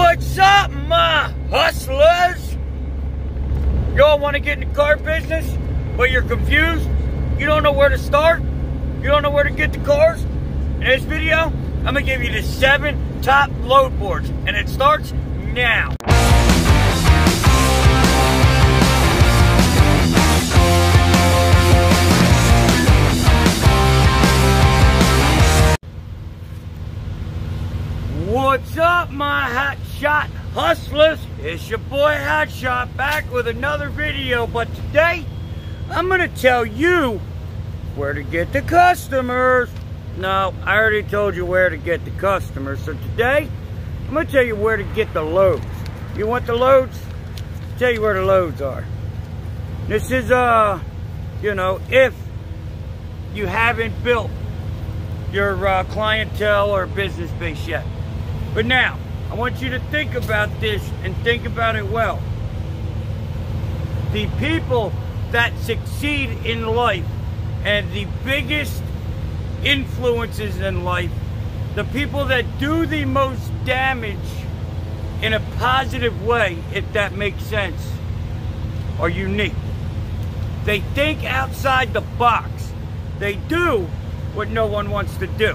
What's up, my hustlers? Y'all want to get in the car business, but you're confused? You don't know where to start? You don't know where to get the cars? In this video, I'm going to give you the 7 top load boards, and it starts now. What's up, my Hotshot hustlers? It's your boy Hotshot back with another video, but today I'm gonna tell you where to get the customers. No, I already told you where to get the customers, so today I'm gonna tell you where to get the loads. You want the loads? I'll tell you where the loads are. This is you know, if you haven't built your clientele or business base yet. But now, I want you to think about this and think about it well. The people that succeed in life and the biggest influences in life, the people that do the most damage in a positive way, if that makes sense, are unique. They think outside the box. They do what no one wants to do.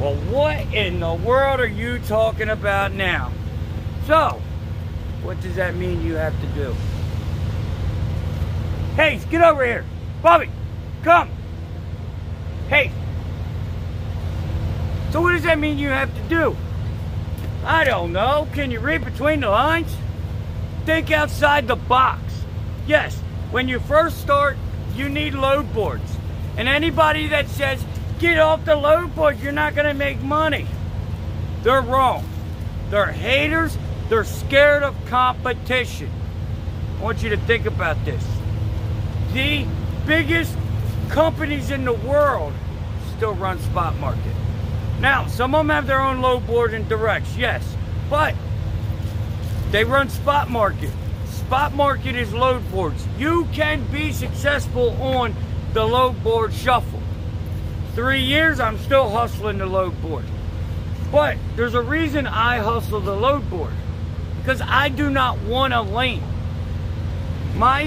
Well, what in the world are you talking about now? So, what does that mean you have to do? Hey, get over here. Bobby, come. Hey. So what does that mean you have to do? I don't know. Can you read between the lines? Think outside the box. Yes, when you first start, you need load boards. And anybody that says, get off the load board, you're not gonna make money, they're wrong. They're haters. They're scared of competition. I want you to think about this. The biggest companies in the world still run spot market. Now, some of them have their own load board and directs, yes, but they run spot market. Spot market is load boards. You can be successful on the load board shuffle. 3 years, I'm still hustling the load board. But there's a reason I hustle the load board. Because I do not want a lane. My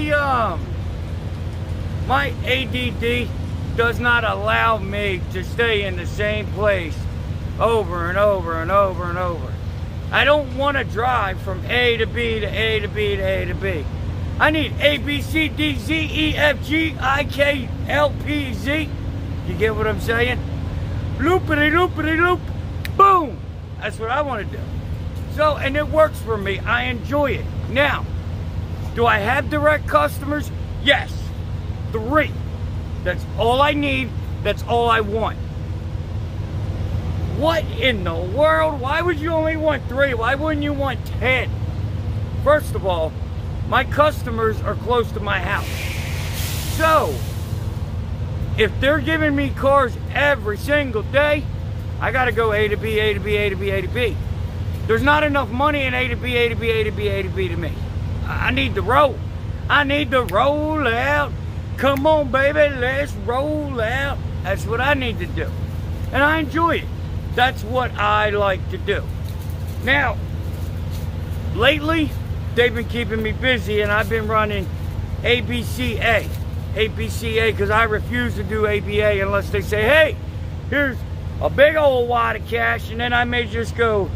ADD does not allow me to stay in the same place over and over and over and over. I don't want to drive from A to B to A to B to A to B. I need A, B, C, D, Z, E, F, G, I, K, L, P, Z. You get what I'm saying? Loopity loopity loop, boom. That's what I want to do. So, and it works for me. I enjoy it. Now, do I have direct customers? Yes. 3. That's all I need. That's all I want. What in the world? Why would you only want 3? Why wouldn't you want 10? First of all, my customers are close to my house. So, if they're giving me cars every single day, I gotta go A to B, A to B, A to B, A to B. There's not enough money in A to B, A to B, A to B, A to B to me. I need to roll. I need to roll out. Come on, baby, let's roll out. That's what I need to do. And I enjoy it. That's what I like to do. Now, lately, they've been keeping me busy, and I've been running ABCA. ABCA, because I refuse to do ABA unless they say, hey, here's a big old wad of cash, and then I may just go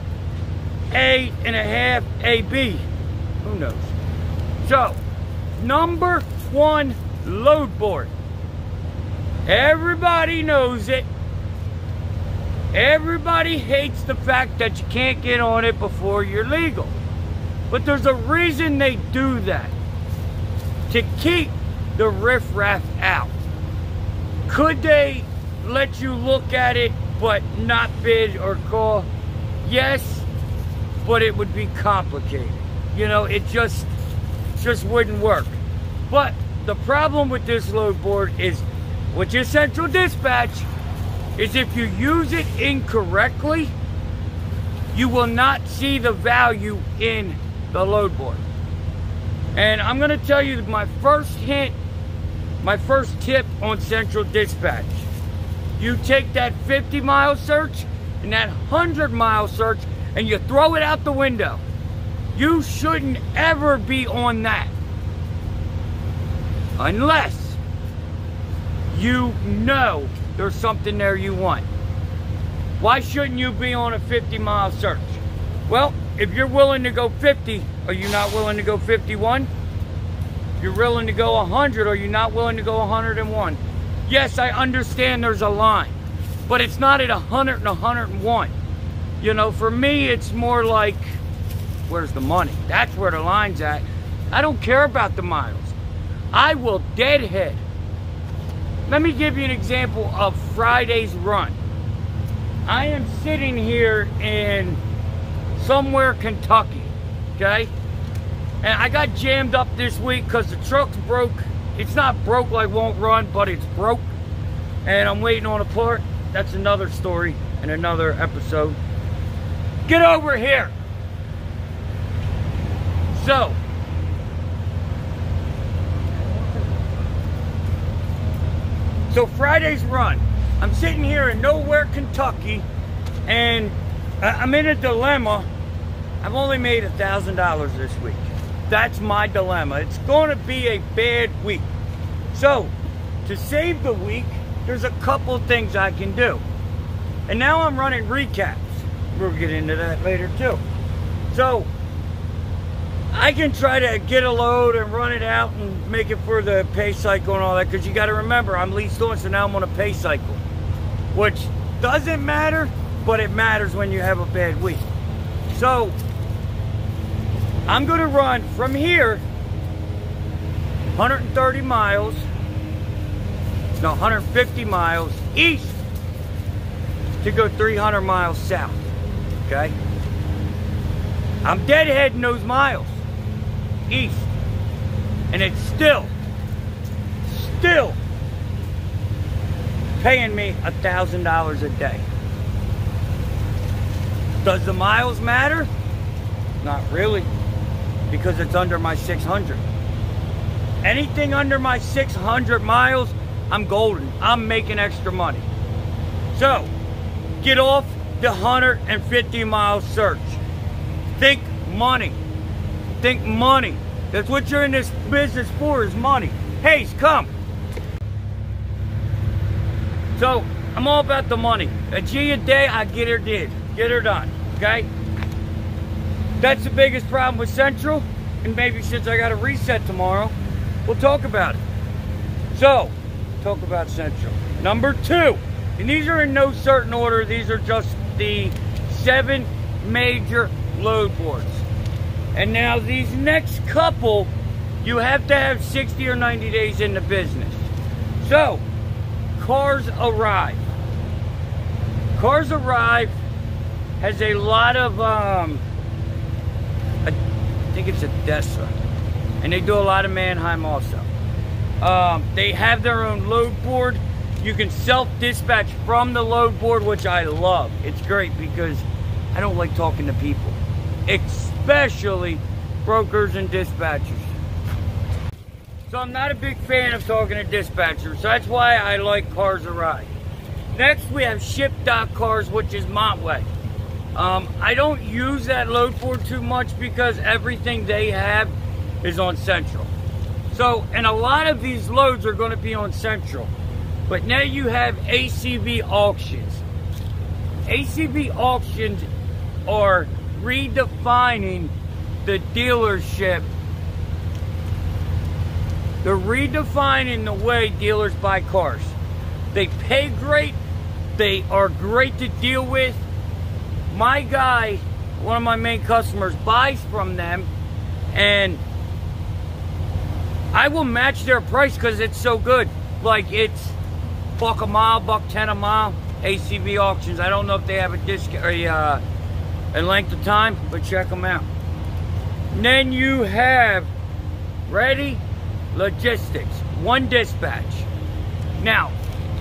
A.5 AB. Who knows? So, number 1 load board. Everybody knows it. Everybody hates the fact that you can't get on it before you're legal. But there's a reason they do that. To keep the riffraff out. Could they let you look at it but not bid or call? Yes, but it would be complicated. You know, it just wouldn't work. But the problem with this load board is, with your central dispatch, is if you use it incorrectly, you will not see the value in the load board. And I'm gonna tell you my first hint, my first tip on central dispatch. You take that 50-mile search and that 100-mile search and you throw it out the window. You shouldn't ever be on that. Unless you know there's something there you want. Why shouldn't you be on a 50-mile search? Well, if you're willing to go 50, are you not willing to go 51? If you're willing to go 100, are you not willing to go 101? Yes, I understand there's a line, but it's not at 100 and 101. You know, for me, it's more like, where's the money? That's where the line's at. I don't care about the miles. I will deadhead. Let me give you an example of Friday's run. I am sitting here in somewhere Kentucky, okay? And I got jammed up this week because the truck's broke. It's not broke like won't run, but it's broke. And I'm waiting on a part. That's another story in another episode. Get over here. So, Friday's run. I'm sitting here in nowhere, Kentucky, and I'm in a dilemma. I've only made $1,000 this week. That's my dilemma. It's going to be a bad week. So, to save the week, there's a couple things I can do. And now I'm running recaps. We'll get into that later too. So, I can try to get a load and run it out and make it for the pay cycle and all that, because you got to remember, I'm leased on, so now I'm on a pay cycle. Which doesn't matter, but it matters when you have a bad week. So, I'm going to run from here 130 miles, no, 150 miles east to go 300 miles south, okay? I'm deadheading those miles east, and it's still paying me $1,000 a day. Does the miles matter? Not really, because it's under my 600. Anything under my 600 miles, I'm golden. I'm making extra money. So, get off the 150 mile search. Think money. Think money. That's what you're in this business for, is money. Hayes, come. So, I'm all about the money. A G a day, I get her did. Get her done, okay? That's the biggest problem with Central, and maybe since I got a reset tomorrow, we'll talk about it. So, talk about Central. Number 2, and these are in no certain order, these are just the 7 major load boards. And now these next couple, you have to have 60 or 90 days in the business. So, Cars Arrive. Cars Arrive has a lot of, I think it's Odessa, and they do a lot of Mannheim also. They have their own load board. You can self-dispatch from the load board, which I love. It's great because I don't like talking to people, especially brokers and dispatchers. So I'm not a big fan of talking to dispatchers, so that's why I like Cars Arrive. Next we have Ship.Cars, which is Montway. I don't use that load board too much because everything they have is on Central. So, and a lot of these loads are going to be on Central. But now you have ACV auctions. ACV auctions are redefining the dealership. They're redefining the way dealers buy cars. They pay great. They are great to deal with. My guy, one of my main customers, buys from them, and I will match their price because it's so good. Like, it's $1 a mile, $1.10 a mile. ACV auctions. I don't know if they have a discount or a length of time, but check them out. And then you have Ready Logistics, One Dispatch. Now,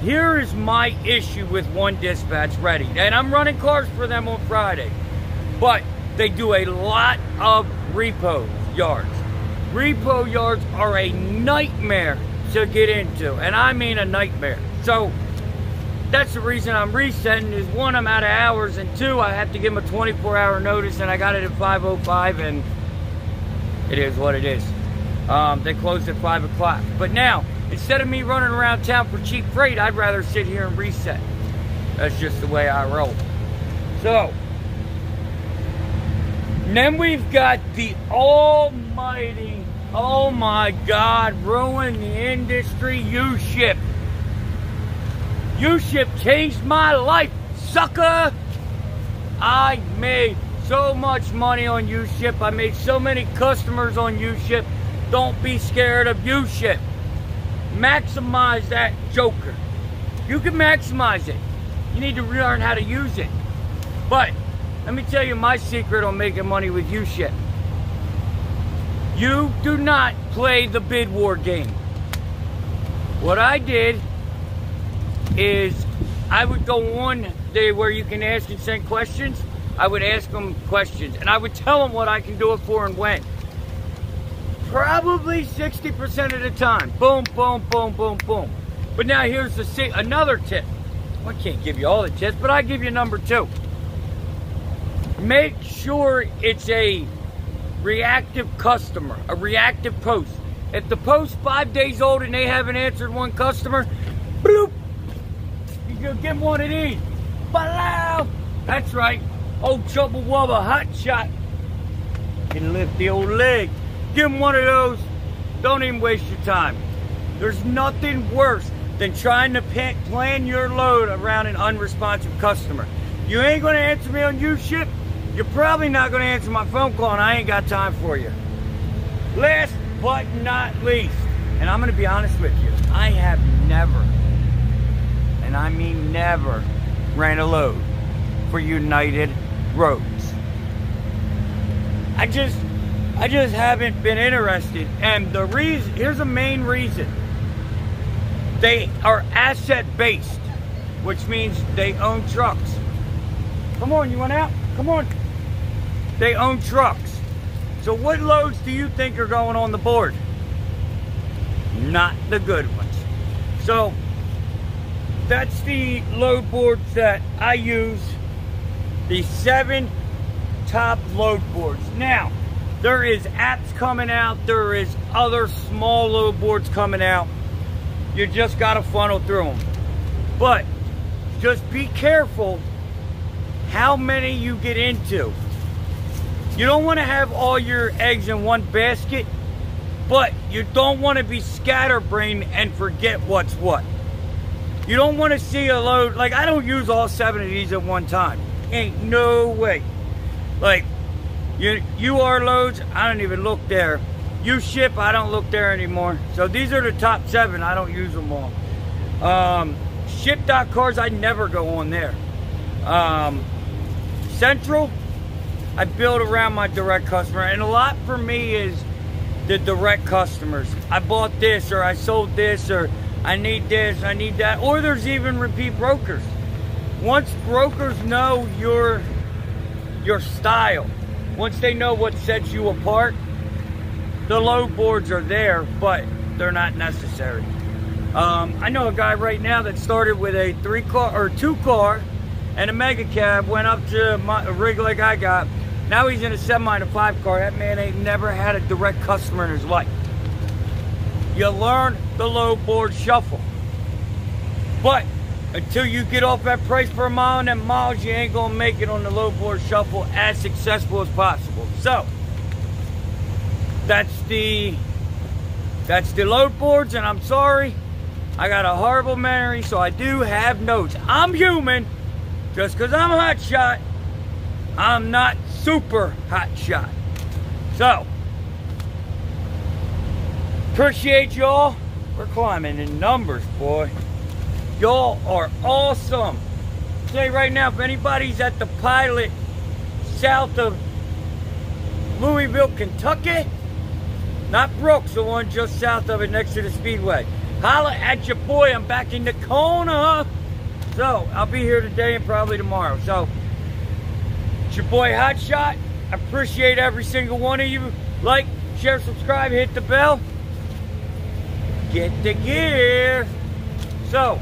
here is my issue with One Dispatch, Ready. And I'm running cars for them on Friday. But they do a lot of repo yards. Repo yards are a nightmare to get into. And I mean a nightmare. So, that's the reason I'm resetting is one, I'm out of hours, and two, I have to give them a 24-hour notice, and I got it at 5:05, and it is what it is. They closed at 5 o'clock. But now, instead of me running around town for cheap freight, I'd rather sit here and reset. That's just the way I roll. So, and then we've got the almighty, oh my God, ruin the industry, U-Ship. U-Ship changed my life, sucker. I made so much money on U-Ship. I made so many customers on U-Ship. Don't be scared of U-Ship. Maximize that joker. You can maximize it. You need to learn how to use it. But let me tell you my secret on making money with U-Ship. You do not play the bid war game. What I did is I would go on there where you can ask and send questions. I would ask them questions, and I would tell them what I can do it for and when. Probably 60% of the time. Boom, boom, boom, boom, boom. But now here's another tip. Well, I can't give you all the tips, but I give you number 2. Make sure it's a reactive customer, a reactive post. If the post's 5 days old and they haven't answered one customer, bloop, you can give one of these. Ballow. That's right. Old Chubba Wubba Hotshot can lift the old leg. Give them one of those. Don't even waste your time. There's nothing worse than trying to plan your load around an unresponsive customer. You ain't going to answer me on U-Ship. You're probably not going to answer my phone call, and I ain't got time for you. Last but not least, and I'm going to be honest with you, I have never, and I mean never, ran a load for United Roads. I just haven't been interested, and the reason, here's the main reason. They are asset-based, which means they own trucks. Come on, you want out? Come on. They own trucks. So what loads do you think are going on the board? Not the good ones. So that's the load boards that I use. The 7 top load boards. Now, there is apps coming out. There is other small load boards coming out. You just got to funnel through them. But just be careful how many you get into. You don't want to have all your eggs in one basket, but you don't want to be scatterbrained and forget what's what. You don't want to see a load, like I don't use all 7 of these at one time. Ain't no way. Like, UR loads, I don't even look there. U-Ship, I don't look there anymore. So these are the top 7, I don't use them all. Ship.cars, I never go on there. Central, I build around my direct customer, and a lot for me is the direct customers. I bought this, or I sold this, or I need this, I need that, or there's even repeat brokers. Once brokers know your style, once they know what sets you apart, the load boards are there, but they're not necessary. I know a guy right now that started with a 3-car or 2-car and a mega cab, went up to a rig like I got. Now he's in a semi and a 5-car. That man ain't never had a direct customer in his life. You learn the load board shuffle. But until you get off that price per mile and them miles, you ain't gonna make it on the load board shuffle as successful as possible. So that's the load boards, and I'm sorry, I got a horrible memory, so I do have notes. I'm human. Just because I'm a hot shot, I'm not super hot shot. So, appreciate y'all. We're climbing in numbers, boy. Y'all are awesome. I'll tell you right now, if anybody's at the Pilot south of Louisville, Kentucky, not Brooks, the one just south of it next to the Speedway, holla at your boy. I'm back in the corner. So, I'll be here today and probably tomorrow. So, it's your boy Hotshot. I appreciate every single one of you. Like, share, subscribe, hit the bell. Get the gear. So,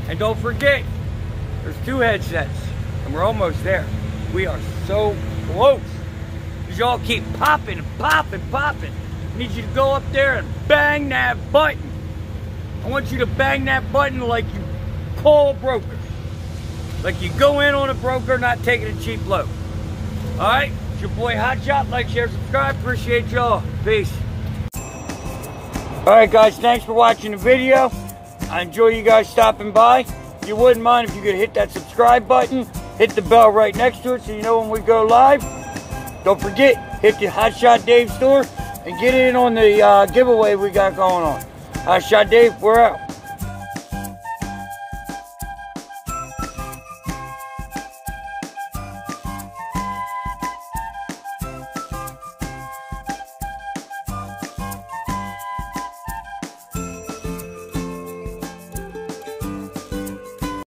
and don't forget, There's 2 headsets, and we're almost there. We are so close. Because y'all keep popping and popping, popping. I need you to go up there and bang that button. I want you to bang that button like you call a broker. Like you go in on a broker, not taking a cheap load. Alright, it's your boy Hotshot. Like, share, subscribe. Appreciate y'all. Peace. Alright guys, thanks for watching the video. I enjoy you guys stopping by. If you wouldn't mind if you could hit that subscribe button, hit the bell right next to it so you know when we go live. Don't forget, hit the Hotshot Dave store and get in on the giveaway we got going on. Hotshot Dave, we're out.